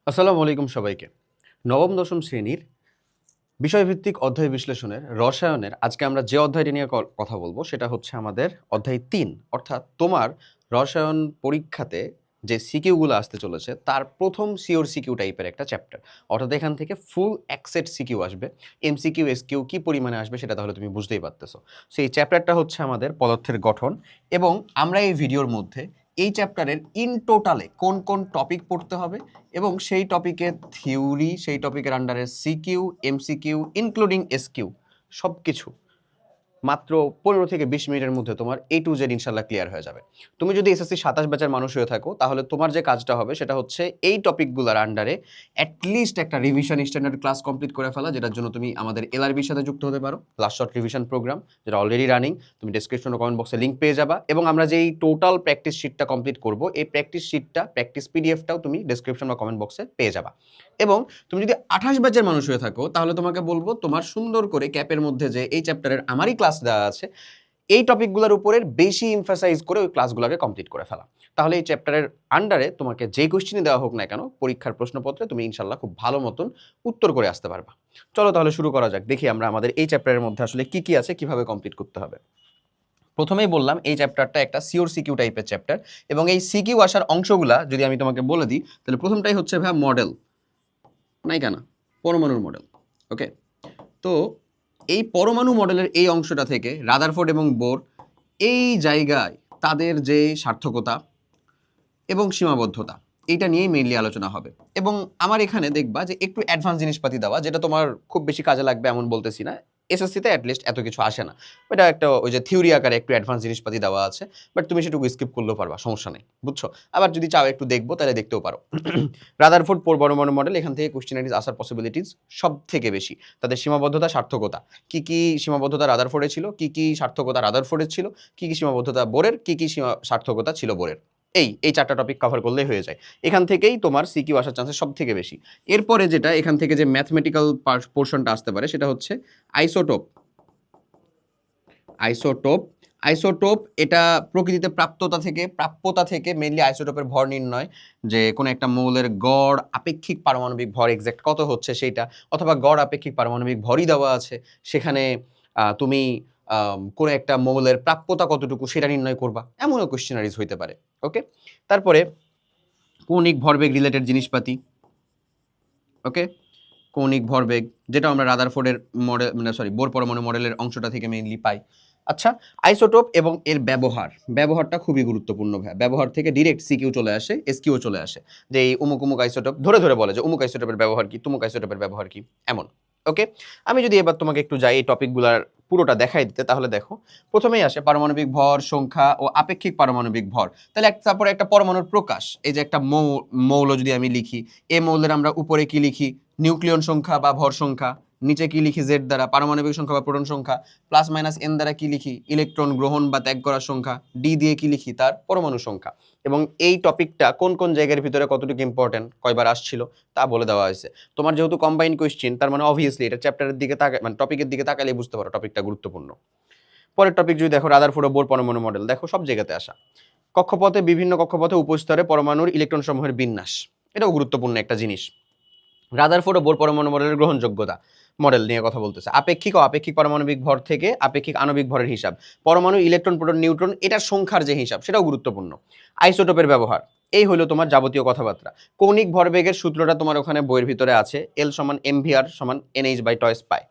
আসসালামু আলাইকুম সবাইকে। নবম দশম শ্রেণীর বিষয়ভিত্তিক অধ্যায় বিশ্লেষণের রসায়নের আজকে আমরা যে অধ্যায়টি নিয়ে কথা বলবো সেটা হচ্ছে আমাদের অধ্যায় ৩। অর্থাৎ তোমার রসায়ন পরীক্ষাতে যে সিকিউগুলো আসতে চলেছে তার প্রথম সিওর সিকিউ টাইপের একটা চ্যাপ্টার। অর্থাৎ এখান থেকে ফুল এক সেট সিকিউ আসবে। এমসিকিউ, এসকিউ কি পরিমাণে আসবে সেটা তাহলে তুমি বুঝতেই পারতেছো। সো এই চ্যাপ্টারটা হচ্ছে আমাদের পদার্থের গঠন এবং আমরা এই ভিডিওর মধ্যে এই চ্যাপ্টারের ইন টোটালে কোন কোন টপিক পড়তে হবে এবং সেই টপিকের থিওরি, সেই টপিকের আন্ডারে সিকিউ, এমসিকিউ ইনক্লুডিং এসকিউ সব কিছু মাত্র 15 থেকে 20 মিনিটের মধ্যে তোমার A to Z ইনশাল্লাহ ক্লিয়ার হয়ে যাবে। তুমি যদি এসএসসি 27 ব্যাচের মানুষ হয়ে থাকো তাহলে তোমার যে কাজটা হবে সেটা হচ্ছে এই টপিকগুলোর আন্ডারে অ্যাটলিস্ট একটা রিভিশন স্ট্যান্ডার্ড ক্লাস কমপ্লিট করে ফেলা, যেটার জন্য তুমি আমাদের এলআরবির সাথে যুক্ত হতে পারো, লাস্ট শর্ট রিভিশন প্রোগ্রাম, যেটা অলরেডি রানিং। তুমি ডেসক্রিপশন ও কমেন্ট বক্সে লিঙ্ক পেয়ে যাবা এবং আমরা যে এই টোটাল প্র্যাকটিস শিটটা কমপ্লিট করব এই প্র্যাকটিস শিটটা, প্র্যাকটিস পিডিএফটাও তুমি ডেসক্রিপশন বা কমেন্ট বক্সে পেয়ে যাবা। এবং তুমি যদি 28 ব্যাচের মানুষ হয়ে থাকো তাহলে তোমাকে বলবো তোমার সুন্দর করে ক্যাপের মধ্যে যে এই চ্যাপ্টারের আমারই ক্লাস দেওয়া আছে এই টপিকগুলোর উপরে বেশি এমফাসাইজ করে ওই ক্লাসগুলোকে কমপ্লিট করে ফেলা। তাহলে এই চ্যাপ্টারের আন্ডারে তোমাকে যে কোশ্চেনই দেওয়া হোক না কেন পরীক্ষার প্রশ্নপত্রে তুমি ইনশাল্লাহ খুব ভালো মতন উত্তর করে আসতে পারবা। চলো তাহলে শুরু করা যাক। দেখি আমরা আমাদের এই চ্যাপ্টারের মধ্যে আসলে কি কি আছে, কিভাবে কমপ্লিট করতে হবে। প্রথমেই বললাম এই চ্যাপ্টারটা একটা সিওর সিকিউ টাইপের চ্যাপ্টার এবং এই সিকিউ আসার অংশগুলা যদি আমি তোমাকে বলে দিই তাহলে প্রথমটাই হচ্ছে ভাই মডেল, নাই কেন, পরমাণুর মডেল। ওকে, তো এই পরমাণু মডেলের এই অংশটা থেকে রাদারফোর্ড এবং বোর এই জায়গায় তাদের যে সার্থকতা এবং সীমাবদ্ধতা এইটা নিয়েই মেইনলি আলোচনা হবে। এবং আমার এখানে দেখবা যে একটু অ্যাডভান্স জিনিসপাতি দেওয়া, যেটা তোমার খুব বেশি কাজে লাগবে এমন বলতেছি না, এসএসসিতে অ্যাটলিস্ট এত কিছু আসে না, এটা একটা ওই যে থিওরি আকারে একটু অ্যাডভান্স জিনিসপাতি দেওয়া আছে, বাট তুমি সেটুকু স্কিপ করলেও পারবা, সমস্যা নেই, বুঝছো। আবার যদি চাও একটু দেখবো তাহলে দেখতেও পারো। রাদারফোর্ড পরমাণু মডেল, এখান থেকে কোশ্চেনারিজ আসার পসিবিলিটিস সব থেকে বেশি। তাদের সীমাবদ্ধতা, সার্থকতা, কি কি সীমাবদ্ধতা রাদারফোর্ডে ছিল, কি কি সার্থকতা রাদারফোর্ডের ছিল, কি কি সীমাবদ্ধতা বোরের, কি কি সার্থকতা ছিল বোরের, এই চারটা টপিক কভার করলেই হয়ে যায়। এখান থেকেই তোমার সিকিউ আসার চান্সেস সব থেকে বেশি। এরপরে যেটা এখান থেকে যে ম্যাথমেটিক্যাল পোর্শনটা আসতে পারে সেটা হচ্ছে আইসোটোপ। আইসোটোপ আইসোটোপ এটা প্রকৃতিতে প্রাপ্যতা থেকে মেইনলি আইসোটোপের ভর নির্ণয়, যে কোনো একটা মৌলের গড় আপেক্ষিক পারমাণবিক ভর এক্সাক্ট কত হচ্ছে সেইটা, অথবা গড় আপেক্ষিক পারমাণবিক ভরই দেওয়া আছে, সেখানে তুমি কোনো একটা মৌলের প্রাপ্যতা কতটুকু সেটা নির্ণয় করবা, এমনও কোয়েশ্চেনারিজ হইতে পারে। ওকে, তারপরে কৌণিক ভরবেগ রিলেটেড জিনিসপাতি। ওকে, কৌণিক ভরবেগ যেটা আমরা রাদারফোর্ডের মডেল বোর পরমাণু মডেলের অংশটা থেকে মেইনলি পাই। আচ্ছা, আইসোটোপ এবং এর ব্যবহারটা খুবই গুরুত্বপূর্ণ। ব্যবহার থেকে ডিরেক্ট সিকিউ চলে আসে, এসকিউ চলে আসে, যে এই উমুক আইসোটোপ ধরে ধরে বলে যে উমুক আইসোটোপের ব্যবহার কি, তুমুক আইসোটোপের ব্যবহার কি, এমন। ওকে, আমি যদি এবার তোমাকে একটু যাই এই টপিকগুলার পুরোটা দেখাই দিতে, তাহলে দেখো প্রথমেই আসে পারমাণবিক ভর, সংখ্যা ও আপেক্ষিক পারমাণবিক ভর। তাহলে তারপরে একটা পরমাণুর প্রকাশ, এই যে একটা মৌল যদি আমি লিখি, এই মৌলের আমরা উপরে কি লিখি, নিউক্লিয়ন সংখ্যা বা ভর সংখ্যা, নিচে কি লিখি জেড দ্বারা পারমাণবিক সংখ্যা বা প্রোটন সংখ্যা, প্লাস মাইনাস এন দ্বারা কি লিখি ইলেকট্রন গ্রহণ বা ত্যাগ করার সংখ্যা, ডি দিয়ে কি লিখি তার পরমাণু সংখ্যা। এবং এই টপিকটা কোন কোন জায়গার ভিতরে কতটুকু ইম্পর্টেন্ট, কয়বার আসছিল তা বলে দেওয়া হয়েছে। তোমার যেহেতু কম্বাইন কোয়েশ্চেন, তার মানে অবভিয়াসলি এটা চ্যাপ্টারের দিকে মানে টপিকের দিকে তাকালে বুঝতে পারো টপিকটা গুরুত্বপূর্ণ। পরের টপিক যদি দেখো রাদারফোর্ড ও বোর পরমাণু মডেল, দেখো সব জায়গাতে আসা। কক্ষপথে বিভিন্ন কক্ষপথে উপস্তরে পরমাণুর ইলেকট্রন সমূহের বিন্যাস, এটাও গুরুত্বপূর্ণ একটা জিনিস। রাদারফোর্ড ও বোর পরমাণু মডেলের গ্রহণযোগ্যতা মডেল নিয়ে কথা বলতেছে। আপেক্ষিক ও আপেক্ষিক পারমাণবিক ভর থেকে আপেক্ষিক আণবিক ভরের হিসাব, পরমাণু ইলেকট্রন প্রোটন নিউট্রন এটার সংখ্যার যে হিসাব সেটাও গুরুত্বপূর্ণ। আইসোটোপের ব্যবহার, এই হলো তোমার যাবতীয় কথাবার্তা। কৌণিক ভরবেগের সূত্রটা তোমার ওখানে বইয়ের ভিতরে আছে, এল সমান এমভিআর সমান এনএইচ বাই টয়েস পাই।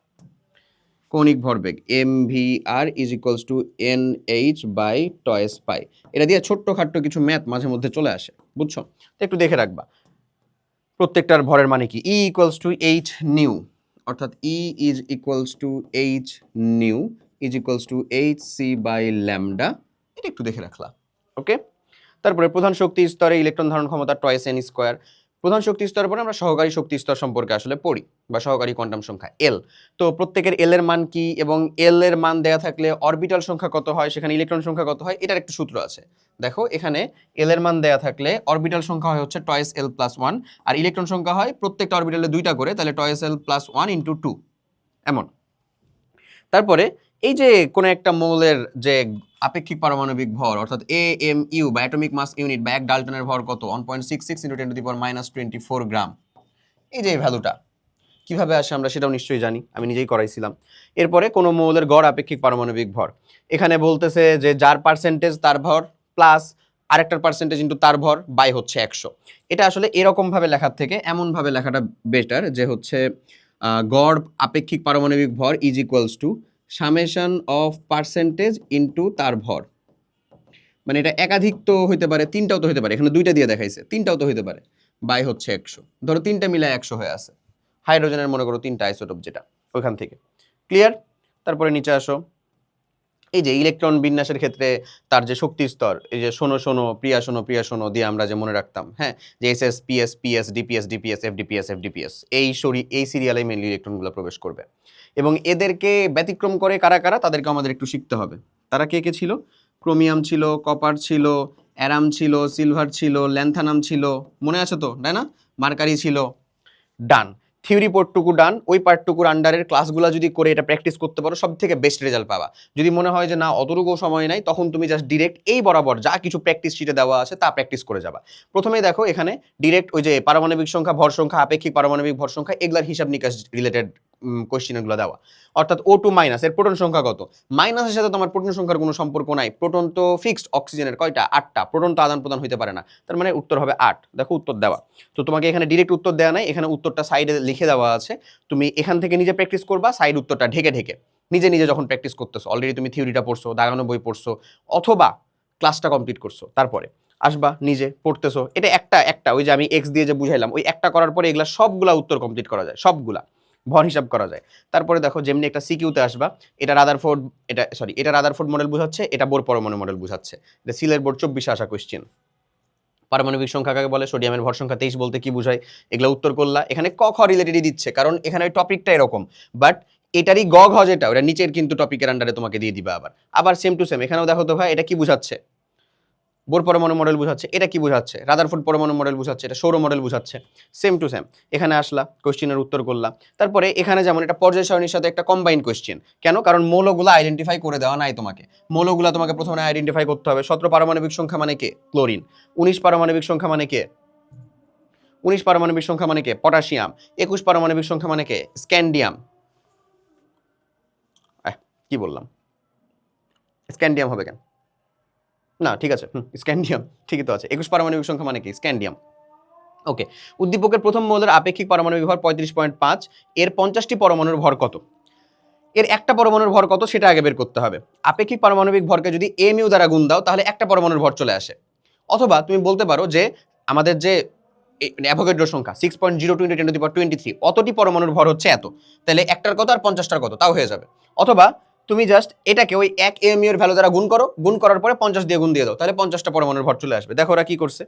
কৌণিক ভরবেগ M V R is equals to N H by twice pi. এটা দিয়ে ছোট্ট খাট্ট কিছু ম্যাথ মাঝে মধ্যে চলে আসে, বুঝছো, তো একটু দেখে রাখবা। প্রত্যেকটার ভরের মানে কি, E equals to H nu, অর্থাৎ E is equals to H nu is equals to H C by lambda, এটা একটু দেখে রাখলা। ওকে, তারপরে প্রধান শক্তি স্তরে ইলেকট্রন ধারণ ক্ষমতা টয়েস এন স্কোয়ার। প্রধান শক্তি স্তরের পরে আমরা সহকারী শক্তি স্তর সম্পর্কে আসলে পড়ি, বা সহকারী কোয়ান্টাম সংখ্যা এল। তো প্রত্যেকের এল এর মান কি এবং এল এর মান দেয়া থাকলে অরবিটাল সংখ্যা কত হয়, সেখানে ইলেকট্রন সংখ্যা কত হয়, এটার একটা সূত্র আছে। দেখো এখানে এল এর মান দেয়া থাকলে অরবিটাল সংখ্যা হয় হচ্ছে টয়েস এল প্লাস ওয়ান, আর ইলেকট্রন সংখ্যা হয় প্রত্যেকটা অরবিটালে দুইটা করে, তাহলে টয়েস এল প্লাস ওয়ান ইন্টু টু, এমন। তারপরে এই যে কোনো একটা মৌলের যে আপেক্ষিক পারমাণবিক ভর, অর্থাৎ AMU বা অ্যাটমিক মাস ইউনিট বা 1 ডাল্টনের ভর কত, 1.66 × 10⁻⁻24 গ্রাম। এই যে এই ভ্যালুটা কিভাবে আসে আমরা সেটাও নিশ্চয়ই জানি, আমি নিজেই করাইছিলাম। এরপরে কোনো মৌলের গড় আপেক্ষিক পারমাণবিক ভর, এখানে বলতেছে যে যার পার্সেন্টেজ তার ভর প্লাস আরেকটার পার্সেন্টেজ ইন্টু তার ভর বাই হচ্ছে 100। এটা আসলে এরকম ভাবে লেখার থেকে এমন ভাবে লেখাটা বেটার, যে হচ্ছে গড় আপেক্ষিক পারমাণবিক ভর is equals two summation of percentage into তার ভর। মানে এটা একাধিক তো হইতে পারে, তিনটাও তো হইতে পারে, এখানে দুইটা দিয়ে দেখাইছে, তিনটাও তো হইতে পারে, বাই হচ্ছে 100। ধরো তিনটা মিলে 100 হয়ে আছে, হাইড্রোজেনের মনে করো তিনটা আইসোটোপ যেটা ওইখান থেকে। ক্লিয়ার? তারপরে নিচে আসো, এই যে ইলেকট্রন বিন্যাসের ক্ষেত্রে তার যে শক্তি স্তর, এই যে শোনো শোনো প্রিয়া শোনো প্রিয়া শোনো দিয়ে আমরা যে মনে রাখতাম, হ্যাঁ, যে S S PS PS DPS DPS FDPS FDPS, এই সিরিয়ালে মেনলি ইলেকট্রনগুলো প্রবেশ করবে। এবং এদেরকে ব্যতিক্রম করে কারা কারা, তাদেরকে আমাদের একটু শিখতে হবে। তারা কে কে ছিল? ক্রোমিয়াম ছিল, কপার ছিল, অ্যারাম ছিল, সিলভার ছিল, ল্যান্থানাম ছিল, মনে আছে তো, তাই না? মার্কারি ছিল। ডান, থিওরি পার্টটুকু ডান, ওই পার্টটুকুর আন্ডারের ক্লাসগুলো যদি করে এটা প্র্যাকটিস করতে পারো সব থেকে বেস্ট রেজাল্ট পাবা। যদি মনে হয় যে না অতটুকু সময় নাই, তখন তুমি জাস্ট ডিরেক্ট এই বরাবর যা কিছু প্র্যাকটিস শিটে দেওয়া আছে তা প্র্যাকটিস করে যাবা। প্রথমেই দেখো এখানে ডিরেক্ট ওই যে পারমাণবিক সংখ্যা, ভর সংখ্যা, আপেক্ষিক পারমাণবিক ভর সংখ্যা, এগুলার হিসাব নিকাশ রিলেটেড কোয়েশ্চেনগুলো দেওয়া। অর্থাৎ O2 মাইনাস এর প্রোটন সংখ্যা কত, মাইনাসের সাথে তোমার প্রোটন সংখ্যার কোনো সম্পর্ক নাই। প্রোটন তো ফিক্সড, অক্সিজেনের কয়টা? 8টা। প্রোটন তো আদান প্রদান হইতে পারে না, তার মানে উত্তর হবে 8। দেখো উত্তর দেওয়া, তো তোমাকে এখানে ডিরেক্ট উত্তর দেওয়া নাই, এখানে উত্তরটা সাইডে লিখে দেওয়া আছে। তুমি এখান থেকে নিজে প্র্যাকটিস করবা, সাইড উত্তরটা ঢেকে ঢেকে নিজে নিজে যখন প্র্যাকটিস করতেছো, অলরেডি তুমি থিওরিটা পড়ছো, দাগানো বই পড়ছো, অথবা ক্লাসটা কমপ্লিট করছো, তারপরে আসবা নিজে পড়তেছো, এটা একটা একটা ওই যে আমি এক্স দিয়ে যে বুঝাইলাম, ওই একটা করার পরে এগুলা সবগুলা উত্তর কমপ্লিট করা যায়, সবগুলা ভর হিসাব করা যায়। তারপরে দেখো যেমনি একটা সিকিউতে আসবা, এটা রাদারফোর্ড, এটা রাদারফোর্ড মডেল বুঝাচ্ছে, এটা বোর পরমাণু মডেল বুঝাচ্ছে। এটা সিলের বোর্ড 24 আসা কোয়েশ্চেন। পারমাণবিক সংখ্যা কাকে বলে, সোডিয়ামের ভর সংখ্যা 23 বলতে কি বুঝায়, এগুলো উত্তর করলা। এখানে ক খ রিলেটেডই দিচ্ছে, কারণ এখানে ওই টপিকটা এরকম, বাট এটারই গ ঘ যেটা ওটা নিচের কিন্তু টপিকের আন্ডারে তোমাকে দিয়ে দিবা। আবার সেম টু সেম এখানেও দেখো তো ভাই, এটা কি বুঝাচ্ছে, বোর পরমাণু মডেল বুঝাচ্ছে, এটা কি বুঝাচ্ছে, রাদারফোর্ড পরমাণু মডেল বুঝাচ্ছে, এটা সৌর মডেল বুঝাচ্ছে। সেম টু সেম এখানে আসলা, কোশ্চেনের উত্তর করলা। তারপরে এখানে যেমন এটা পর্যায় সারণীর সাথে একটা কম্বাইন কোশ্চেন, কেন? কারণ মৌলগুলো আইডেন্টিফাই করে দেওয়া নাই তোমাকে, মৌলগুলো তোমাকে প্রথমে আইডেন্টিফাই করতে হবে। 17 পারমাণবিক সংখ্যা মানে কে? ক্লোরিন। 19 পারমাণবিক সংখ্যা মানে কে? 19 পারমাণবিক সংখ্যা মানে কে? পটাশিয়াম। 21 পারমাণবিক সংখ্যা মানে কে? স্ক্যান্ডিয়াম। কি বললাম, স্ক্যান্ডিয়াম হবে কেন? না ঠিক আছে, স্ক্যান্ডিয়াম ঠিকই তো আছে। 21 পারমাণবিক সংখ্যা মানে কি? স্ক্যান্ডিয়াম। ওকে, উদ্দীপকের প্রথম মৌলের আপেক্ষিক পারমাণবিক ভর 35.5, এর 50টি পরমাণুর ভর কত? এর একটা পরমাণুর ভর কত সেটা আগে বের করতে হবে। আপেক্ষিক পারমাণবিক ভরকে যদি mu দ্বারা গুণ দাও তাহলে একটা পরমাণুর ভর চলে আসে। অথবা তুমি বলতে পারো যে আমাদের যে অ্যাভোগাড্রো সংখ্যা 6.02 × 10⁻23, অতটি পরমাণুর ভর হচ্ছে এত, তাহলে একটার কত আর 50টার কত তাও হয়ে যাবে। অথবা তুমি জাস্ট এটাকে ওই 1 mu এর ভ্যালু দ্বারা গুণ করো, গুণ করার পরে 50 দিয়ে গুণ দিয়ে দাও, তাহলে 50টা পরমাণুর ভর চলে আসবে। দেখো ওরা কি করছে,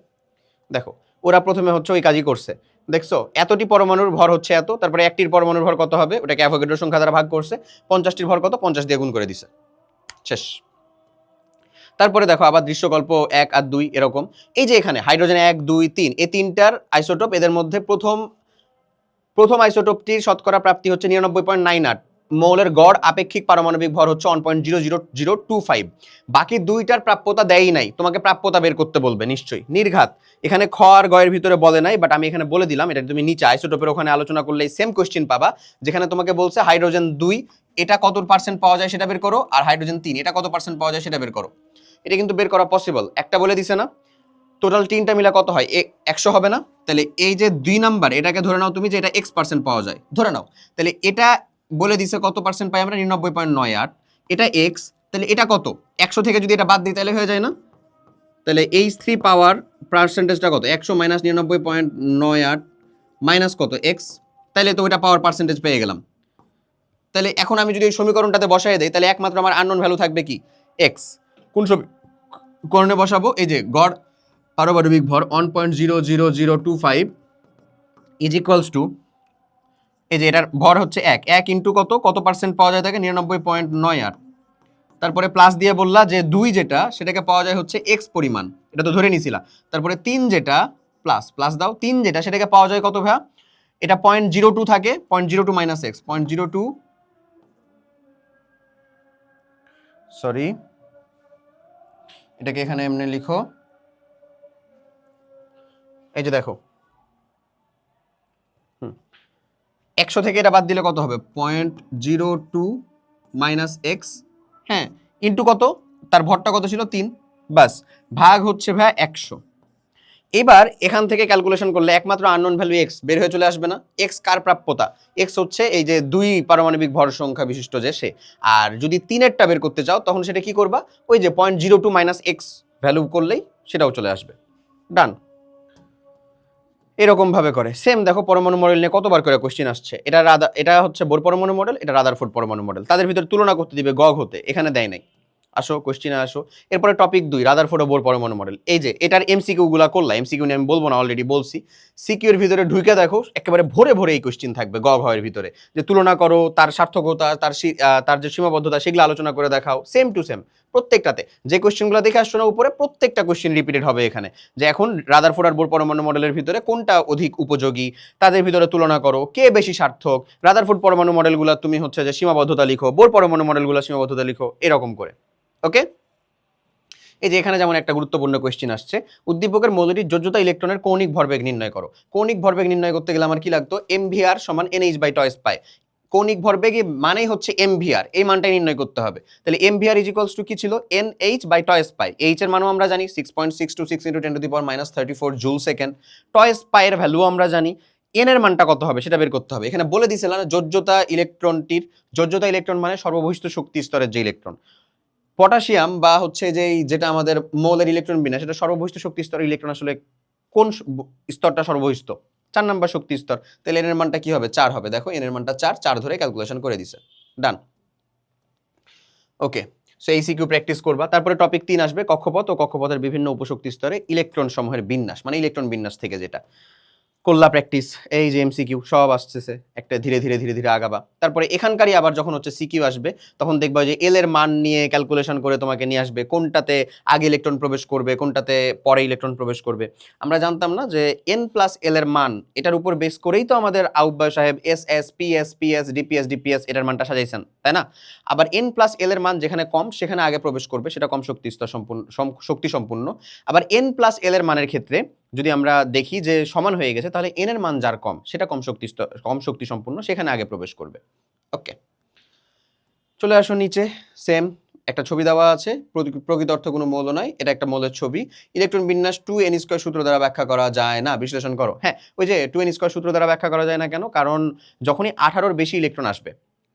দেখো ওরা প্রথমে হচ্ছে ওই কাজই করছে, দেখছো এতটি পরমাণুর ভর হচ্ছে এত, তারপরে একটির পরমাণুর ভর কত হবে ওটাকে অ্যাভোগাড্রো সংখ্যা দ্বারা ভাগ করছে, 50টির ভর কত 50 দিয়ে গুণ করে দিছে, শেষ। তারপরে দেখো আবার দৃশ্যকল্প 1 আর 2 এরকম। এই যে এখানে হাইড্রোজেন 1 2 3 এই তিনটার আইসোটোপ, এদের মধ্যে প্রথম আইসোটোপটির শতকরা প্রাপ্তি হচ্ছে 99.98, মৌলের গড় আপেক্ষিক পারমাণবিক ভর হচ্ছে 1.00025। বাকি দুইটার প্রাপ্যতা দেয়ই নাই, তোমাকে প্রাপ্যতা বের করতে বলবে নিশ্চয়ই, নির্ঘাত। এখানে খ আর গ এর ভিতরে বলে নাই, বাট আমি এখানে বলে দিলাম, এটা তুমি নিচে আইসোটোপের ওখানে আলোচনা করলে সেম কোশ্চেন পাবা, যেখানে তোমাকে বলছে হাইড্রোজেন 2 এটা কত পার্সেন্ট পাওয়া যায় সেটা বের করো, আর হাইড্রোজেন 3 এটা কত পার্সেন্ট পাওয়া যায় সেটা বের করো। এটা কিন্তু বের করা পসিবল, একটা বলে দিছে না, টোটাল তিনটা মিলা কত হয় 100 হবে না? তাহলে এই যে 2 নাম্বার এটাকে ধরে নাও তুমি যে এটা x% পাওয়া যায়, ধরে নাও, তাহলে এটা বলে দিছে কত পার্সেন্ট পাই আমরা, 99.98, এটা x, তাহলে এটা কত 100 থেকে যদি এটা বাদ দিই তাহলে হয়ে যায় না? তাহলে H3 পাওয়ার পার্সেন্টেজটা কত, 100 মাইনাস 99.98 মাইনাস কত x, তাহলে তো ওইটা পাওয়ার পার্সেন্টেজ পেয়ে গেলাম। তাহলে এখন আমি যদি এই সমীকরণটাতে বসাই দেই তাহলে একমাত্র আমার আননোন ভ্যালু থাকবে কি, x। কোন সমীকরণে বসাবো, এই যে গড় পারমাণবিক ভর 1.00025 ইজ ইকুয়ালস টু, এই যে এটার ভর হচ্ছে 1 ইন্টু কত পার্সেন্ট পাওয়া যায় থাকে 99.98, তারপরে প্লাস দিয়ে বললা যে 2 যেটা সেটাকে পাওয়া যায় হচ্ছে x পরিমাণ, এটা তো ধরে নিছিলা। তারপরে 3 যেটা প্লাস দাও, 3 যেটা সেটাকে পাওয়া যায় কত ভাইয়া, এটা 0.02 থাকে, 0.02 মাইনাস x 0.02, সরি এটাকে এখানে এমনি লিখো, এই যে দেখো 100 থেকে এটা বাদ দিলে কত হবে 0.02 মাইনাস এক্স, হ্যাঁ, ইন্টু কত, তার ভরটা কত ছিল 3, বাস, ভাগ হচ্ছে ভাই 100। এবার এখান থেকে ক্যালকুলেশন করলে একমাত্র আননোন ভ্যালু এক্স বের হয়ে চলে আসবে না। এক্স কার প্রাপ্যতা? এক্স হচ্ছে এই যে 2 পারমাণবিক ভর সংখ্যা বিশিষ্ট যে সে। আর যদি 3-এরটা বের করতে চাও তখন সেটা কি করবা, ওই যে 0.02 মাইনাস এক্স ভ্যালু করলেই সেটাও চলে আসবে। ডান। এরকম ভাবে করে সেম দেখো পরমাণু মডেল নিয়ে কতবার করে কোশ্চেন আসছে। এটা হচ্ছে বোর পরমাণু মডেল, এটা রাদারফোর্ড পরমাণু মডেল, তাদের ভিতরে তুলনা করতে দিবে গগ হতে, এখানে দেয় নাই। আসো কোশ্চেনে আসো। এরপরে টপিক 2 রাদারফোর্ড ও বোর পরমাণু মডেল। এই যে এটার এমসিকিউ গুলা করলা, এমসিকিউ নিয়ে আমি বলবো না, অলরেডি বলছি। সিকিউ এর ভিতরে ঢুকে দেখো একেবারে ভরে ভরে এই কোশ্চেন থাকবে গগ এর ভিতরে, যে তুলনা করো, তার সার্থকতা, তার যে সীমাবদ্ধতা সেগুলো আলোচনা করে দেখাও, সেম টু সেম প্রত্যেকটাতে। যে কোশ্চেনগুলো দেখে আসছো না উপরে, প্রত্যেকটা কোশ্চেন রিপিটেড হবে এখানে, যে এখন রাদারফোর্ড আর বোর পরমাণু মডেলের ভিতরে কোনটা অধিক উপযোগী, তাদের ভিতরে তুলনা করো, কে বেশি সার্থক। রাদারফোর্ড পরমাণু মডেলগুলো তুমি হচ্ছে যে সীমাবদ্ধতা লিখো, বোর পরমাণু মডেলগুলো সীমাবদ্ধতা লিখো, এরকম করে। ওকে, এই যে এখানে যেমন একটা গুরুত্বপূর্ণ কোয়েশ্চেন আসছে, উদ্দীপকের মৌলটির যোজ্যতা ইলেকট্রনের কৌণিক ভরবেগ নির্ণয় করো। কৌণিক ভরবেগ নির্ণয় করতে গেলে আমার কি লাগতো, এমভিআর সমান NH/টয়েস পাই। কৌণিক ভরবেগ মানেই হচ্ছে এমভিআর, এই মানটাই নির্ণয় করতে হবে। তাহলে এমভিআর ইজ ইকুয়ালস টু কি ছিল, NH/টয়েস পাই। এইচ এর মানও আমরা জানি 6.626 × 10⁻³ জুল সেকেন্ড। টয়েস পাই এর ভ্যালু আমরা জানি। এন এর মানটা কত হবে সেটা বের করতে হবে। এখানে বলে দিয়েছিল না যোজ্যতা ইলেকট্রন মানে সর্ববহিষ্ঠ শক্তি স্তরের যে ইলেকট্রন। পটাশিয়াম বা হচ্ছে যেটা আমাদের মৌলের ইলেকট্রন বিন্যাস, সেটা সর্ববহিষ্ঠ শক্তি স্তরের ইলেকট্রন আসলে কোন স্তরটা সর্ববহিষ্ঠ, 4 নাম্বার শক্তি স্তর। তাহলে এন এর মানটা কি হবে, 4 হবে। দেখো এন এর মানটা 4 ধরে ক্যালকুলেশন করে দিছে। ডান। ওকে, সো এই সিকিউ প্র্যাকটিস করবা। তারপরে টপিক 3 আসবে কক্ষপথ ও কক্ষপথের বিভিন্ন উপশক্তি স্তরে ইলেকট্রন সমূহের বিন্যাস, মানে ইলেকট্রন বিন্যাস থেকে যেটা করলা প্র্যাকটিস। এই যে এমসিকিউ সব আসতেছে, একটা ধীরে ধীরে ধীরে ধীরে আগাবা। তারপরে এখানকারই আবার যখন হচ্ছে সিকিউ আসবে তখন দেখবা যে এল এর মান নিয়ে ক্যালকুলেশন করে তোমাকে নিয়ে আসবে কোনটাতে আগে ইলেকট্রন প্রবেশ করবে, কোনটাতে পরে ইলেকট্রন প্রবেশ করবে। আমরা জানতাম না যে n+l এর মান, এটার উপর বেস করেই তো আমাদের আউবায় সাহেব SS PS PS DPS DPS এটার মানটা সাজাইছেন, তাই না? আবার n+l এর মান যেখানে কম সেখানে আগে প্রবেশ করবে, সেটা কম শক্তি স্তর শক্তি সম্পূর্ণ। আবার n+l এর মানের ক্ষেত্রে যদি আমরা দেখি যে সমান হয়ে গেছে, তাহলে n এর মান যার কম সেটা কম শক্তি সম্পূর্ণ, সেখানে আগে প্রবেশ করবে। ওকে, চলে আসো নিচে। সেম একটা ছবি দেওয়া আছে, প্রকৃত অর্থ কোনো মৌল নয়, এটা একটা মৌলের ছবি। ইলেকট্রন বিন্যাস 2n² সূত্র দ্বারা ব্যাখ্যা করা যায় না, বিশ্লেষণ করো। হ্যাঁ, ওই যে 2n² সূত্র দ্বারা ব্যাখ্যা করা যায় না কেন, কারণ যখনই 18-র বেশি ইলেকট্রন আসবে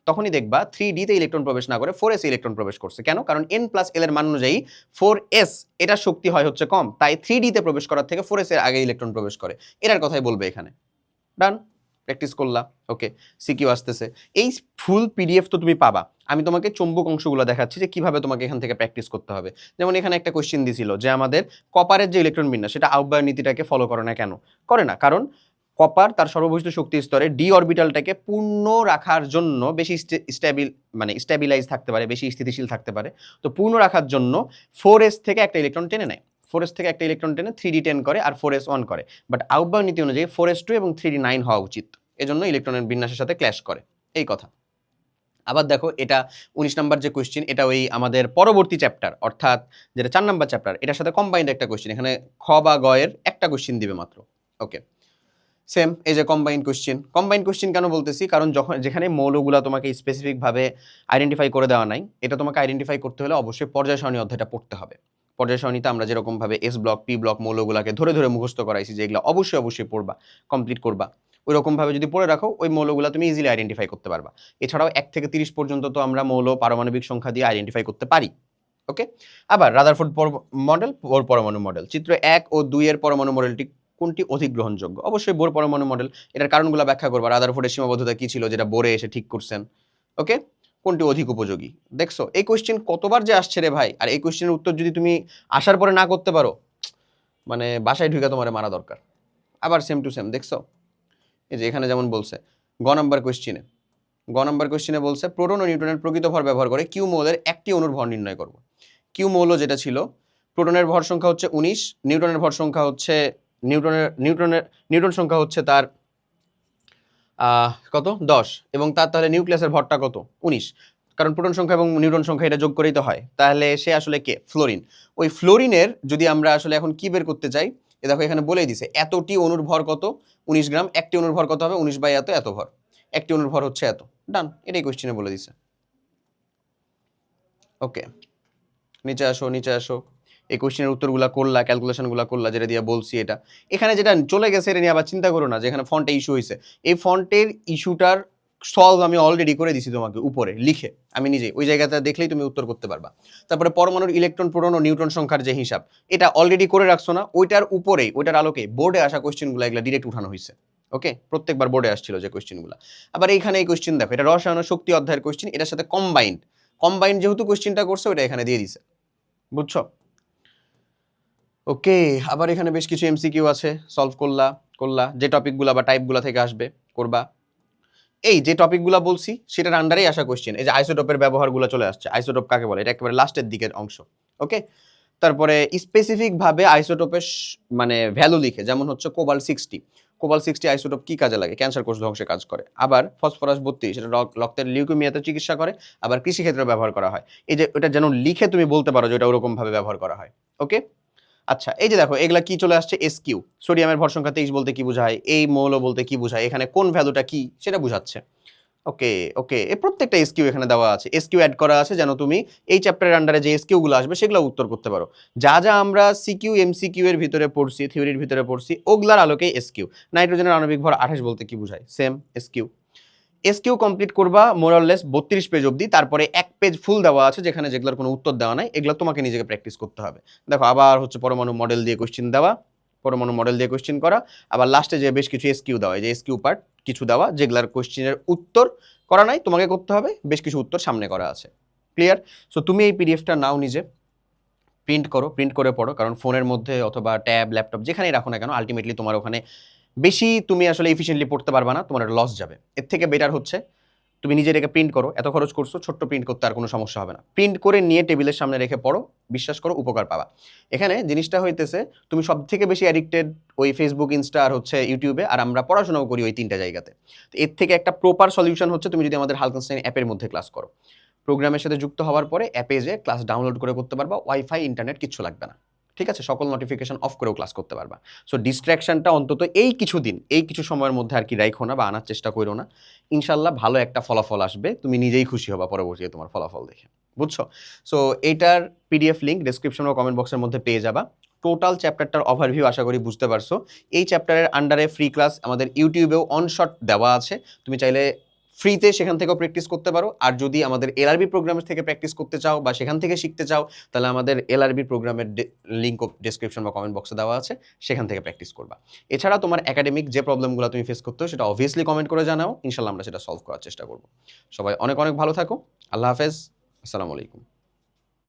তখনই দেখবা 3d তে ইলেকট্রন প্রবেশ না করে 4s ইলেকট্রন প্রবেশ করছে। কেন? কারণ n+l এর মান অনুযায়ী 4s এটার শক্তি হয় হচ্ছে কম, তাই 3d তে প্রবেশ করার থেকে 4s এর আগে ইলেকট্রন প্রবেশ করে। এটার কথাই বলবে এখানে। ডান, প্র্যাকটিস করলা। ওকে, সিকিউ আসতেছে। এই ফুল পিডিএফ তো তুমি পাবা, আমি তোমাকে চৌম্বক অংশগুলো দেখাচ্ছি যে কিভাবে তোমাকে এখান থেকে প্র্যাকটিস করতে হবে। যেমন এখানে একটা কোশ্চেন দিছিল যে আমাদের কপারের যে ইলেকট্রন বিন্যাস সেটা আউবায় নীতিটাকে ফলো করে না কেন? করে না কারণ কপার তার সর্ববহিষ্ঠ শক্তি স্তরে ডি অরবিটালটাকে পূর্ণ রাখার জন্য বেশি স্টেবিলাইজ থাকতে পারে, বেশি স্থিতিশীল থাকতে পারে। তো পূর্ণ রাখার জন্য 4s থেকে একটা ইলেকট্রন টেনে নেয়, 4s থেকে একটা ইলেকট্রন টেনে 3d 10 করে আর 4s 1 করে। বাট আউবায় নীতি অনুযায়ী 4s 2 এবং 3d 9 হওয়া উচিত, এজন্য ইলেকট্রনের বিন্যাসের সাথে ক্ল্যাশ করে, এই কথা। আবার দেখো এটা 19 নাম্বার যে কোশ্চেন, এটা ওই আমাদের পরবর্তী চ্যাপ্টার, অর্থাৎ যেটা 4 নাম্বার চ্যাপ্টার, এটার সাথে কম্বাইন্ড একটা কোশ্চেন। এখানে খ বা গ এর একটা কোশ্চেন দিবে মাত্র। ওকে, সেম এই যে কম্বাইন্ড কোশ্চেন কেন বলতেছি, কারণ যেখানে মৌলগুলা তোমাকে স্পেসিফিক ভাবে আইডেন্টিফাই করে দেওয়া নাই, এটা তোমাকে আইডেন্টিফাই করতে হলে অবশ্যই পর্যায় সারণী অধ্যায়টা পড়তে হবে। পর্যায় সারণীতে আমরা যেরকম ভাবে S ব্লক P ব্লক মৌলগুলাকে ধরে ধরে মুখস্থ করাইছি, যে এগুলো অবশ্যই পড়বা, কমপ্লিট করবা। ওই রকম ভাবে যদি পড়ে রাখো ওই মৌলগুলা তুমি ইজিলি আইডেন্টিফাই করতে পারবা। এছাড়াও 1 থেকে 30 পর্যন্ত তো আমরা মৌল পারমাণবিক সংখ্যা দিয়ে আইডেন্টিফাই করতে পারি। ওকে, আবার রাদারফোর্ড মডেল, বোর পরমাণু মডেল। চিত্র 1 ও 2 এর পরমাণু মডেলটি কোনটি অধিক গ্রহণযোগ্য? অবশ্যই বোর পরমাণু মডেল। এটার কারণগুলো ব্যাখ্যা করবা, রাদারফোর্ডের সীমাবদ্ধতা কি ছিল যেটা বোরে এসে ঠিক করছেন। ওকে, কোনটি অধিক উপযোগী? দেখছো এই কোশ্চেন কতবার যে আসছে রে ভাই, আর এই কোশ্চেনের উত্তর যদি তুমি আসার পরে না করতে পারো, মানে বাসায় ঢুকে তোমার মারা দরকার। আবার সেম টু সেম দেখছো, এই যে এখানে যেমন বলছে গ নাম্বার কোশ্চেনে বলছে প্রোটন ও নিউট্রনের প্রকৃত ভর ব্যবহার করে কিউ মৌলের একটি অণুর ভর নির্ণয় করব। কিউ মৌল যেটা ছিল, প্রোটনের ভর সংখ্যা হচ্ছে 19, নিউট্রনের ভর সংখ্যা হচ্ছে নিউট্রন সংখ্যা হচ্ছে তার কত 10, এবং তার তাহলে নিউক্লিয়াসের ভরটা কত 19, কারণ প্রোটন সংখ্যা এবং নিউট্রন সংখ্যা এটা যোগ করেই তো হয়। তাহলে সে আসলে কে? ফ্লোরিন। ওই ফ্লোরিনের যদি আমরা আসলে এখন কি বের করতে চাই, এ দেখো এখানে বলেই দিছে এতটি অণুর ভর কত 19 গ্রাম, একটি অণুর ভর কত হবে 19 বাই এত, এত ভর, একটি অণুর ভর হচ্ছে এত, ডান, এটাই কোশ্চেনে বলে দিছে। ওকে, নিচে আসো নিচে আসো, এই কোশ্চেনের উত্তরগুলো করলা, ক্যালকুলেশনগুলো করলা, যেটা দিয়ে বলছি এটা। এখানে যেটা চলে গেছে এটা নিয়ে আবার চিন্তা করো না যে এখানে ফন্টে ইস্যু হয়েছে, এই ফন্টের ইস্যুটার সলভ আমি অলরেডি করে দিছি তোমাকে উপরে লিখে, আমি নিজেই ওই জায়গাটা দেখলেই তুমি উত্তর করতে পারবা। তারপরে পরমাণুর ইলেকট্রন, প্রোটন ও নিউট্রন সংখ্যার যে হিসাব, এটা অলরেডি করে রাখছো না, ওইটার উপরেই ওইটার আলোকে বোর্ডে আসা কোশ্চেনগুলো এগুলো ডিরেক্ট উঠানো হয়েছে। ওকে, প্রত্যেকবার বোর্ডে আসছিল যে কোশ্চেনগুলো। আবার এইখানে এই কোশ্চেন দেখো, এটা রসায়ন শক্তি অধ্যায়ের কোশ্চেন, এটার সাথে কম্বাইন্ড যেহেতু কোশ্চেনটা করছে ওটা এখানে দিয়ে দিছে, বুঝছো? ওকে, আবার এখানে বেশ কিছু এমসিকিউ আছে, সলভ করলা যে টপিকগুলো বা টাইপগুলো থেকে আসবে করবা। এই যে টপিকগুলো বলছি সেটার আন্ডারেই আসা কোশ্চেন, এই যে আইসোটোপের ব্যবহারগুলো চলে আসছে, আইসোটোপ কাকে বলে এটা একেবারে লাস্টের দিকের অংশ। ওকে, তারপরে স্পেসিফিক ভাবে আইসোটোপের মানে ভ্যালু লিখে, যেমন হচ্ছে কোবাল্ট 60 আইসোটোপ কি কাজে লাগে, ক্যান্সার কোষ ধ্বংসে কাজ করে। আবার ফসফরাস 32 সেটা রক্তের লিউকেমিয়াতে চিকিৎসা করে, আবার কৃষিক্ষেত্রে ব্যবহার করা হয়। এই যে ওটা যেন লিখে তুমি বলতে পারো যে ওটা ওরকম ভাবে ব্যবহার করা হয়। ওকে, আচ্ছা এই যে দেখো এগুলা কি চলে আসছে, এসকিউ, সোডিয়ামের ভর সংখ্যা 23 বলতে কি বোঝায়, এই মৌল বলতে কি বোঝায়, এখানে কোন ভ্যালুটা কি সেটা বোঝাচ্ছে। ওকে ওকে, এই প্রত্যেকটা এসকিউ এখানে দেওয়া আছে, এসকিউ অ্যাড করা আছে যেন তুমি এই চ্যাপ্টারের আন্ডারে যে এসকিউ গুলো আসবে সেগুলো উত্তর করতে পারো। যা যা আমরা সিকিউ এমসিকিউ এর ভিতরে পড়ছি, থিওরির ভিতরে পড়ছি, ওগুলার আলোকে এসকিউ। নাইট্রোজেনের আণবিক ভর 28 বলতে কি বোঝায়, সেম এসকিউ। এসকিউ কমপ্লিট করবা মোরাললেস 32 পেজ অবধি, তারপরে এক পেজ ফুল দেওয়া আছে যেখানে যেগুলোর কোনো উত্তর দেওয়া নাই, এগুলো তোমাকে নিজেকে প্র্যাকটিস করতে হবে। দেখো আবার হচ্ছে পরমাণু মডেল দিয়ে কোশ্চেন দেওয়া, পরমাণু মডেল দিয়ে কোশ্চেন করা, আবার লাস্টে যে বেশ কিছু এসকিউ দেওয়া, এই যে এসকিউ পার্ট কিছু দেওয়া যেগুলার কোশ্চেনের উত্তর করা নাই, তোমাকে করতে হবে, বেশ কিছু উত্তর সামনে করা আছে। ক্লিয়ার? সো তুমি এই পিডিএফটা নাও, নিজে প্রিন্ট করো, প্রিন্ট করে পড়ো, কারণ ফোনের মধ্যে অথবা ট্যাব ল্যাপটপ যেখানেই রাখো না কেন আলটিমেটলি তোমার ওখানে বেশি তুমি আসলে এফিশিয়েন্টলি পড়তে পারবা না, তোমার লস যাবে। এর থেকে বেটার হচ্ছে তুমি নিজে রেখে প্রিন্ট করো, এত খরচ করছো, ছোট্ট প্রিন্ট করতে আর কোনো সমস্যা হবে না, প্রিন্ট করে নিয়ে টেবিলের সামনে রেখে পড়ো, বিশ্বাস করো উপকার পাবা। এখানে জিনিসটা হইতেছে তুমি সব থেকে বেশি অ্যাডিক্টেড ওই ফেসবুক, ইনস্টা আর হচ্ছে ইউটিউবে, আর আমরা পড়াশোনাও করি ওই 3টা জায়গাতে। তো এর থেকে একটা প্রপার সলিউশন হচ্ছে তুমি যদি আমাদের হালকেনস্টাইন অ্যাপের মধ্যে ক্লাস করো, প্রোগ্রামের সাথে যুক্ত হওয়ার পরে অ্যাপে যে ক্লাস ডাউনলোড করে করতে পারবা, ওয়াইফাই ইন্টারনেট কিচ্ছু লাগবে না, ঠিক আছে? সকল নোটিফিকেশন অফ করেও ক্লাস করতে পারবা। সো ডিস্ট্র্যাকশনটা অন্তত এই কিছুদিন, এই কিছু সময়ের মধ্যে আর কি রাখো না বা আনার চেষ্টা করো না, ইনশাল্লাহ ভালো একটা ফলাফল আসবে, তুমি নিজেই খুশি হবা পরবর্তীতে তোমার ফলাফল দেখে, বুঝছো? সো এইটার পিডিএফ লিঙ্ক ডেসক্রিপশন ও কমেন্ট বক্সের মধ্যে পেয়ে যাবা। টোটাল চ্যাপ্টারটার ওভারভিউ আশা করি বুঝতে পারছো। এই চ্যাপ্টারের আন্ডারে ফ্রি ক্লাস আমাদের ইউটিউবেও অনশট দেওয়া আছে, তুমি চাইলে ফ্রিতে সেখান থেকেও প্র্যাকটিস করতে পারো। আর যদি আমাদের এলআরবি প্রোগ্রামের থেকে প্র্যাকটিস করতে চাও বা সেখান থেকে শিখতে চাও, তাহলে আমাদের এলআরবি প্রোগ্রামের লিঙ্ক ডেসক্রিপশন বা কমেন্ট বক্সে দেওয়া আছে, সেখান থেকে প্র্যাকটিস করবা। এছাড়া তোমার একাডেমিক যে প্রবলেমগুলো তুমি ফেস করতে সেটা অবভিয়াসলি কমেন্ট করে জানাও, ইনশাল্লাহ আমরা সেটা সলভ করার চেষ্টা করবো। সবাই অনেক অনেক ভালো থাকো, আল্লাহ হাফেজ, আসসালামু আলাইকুম।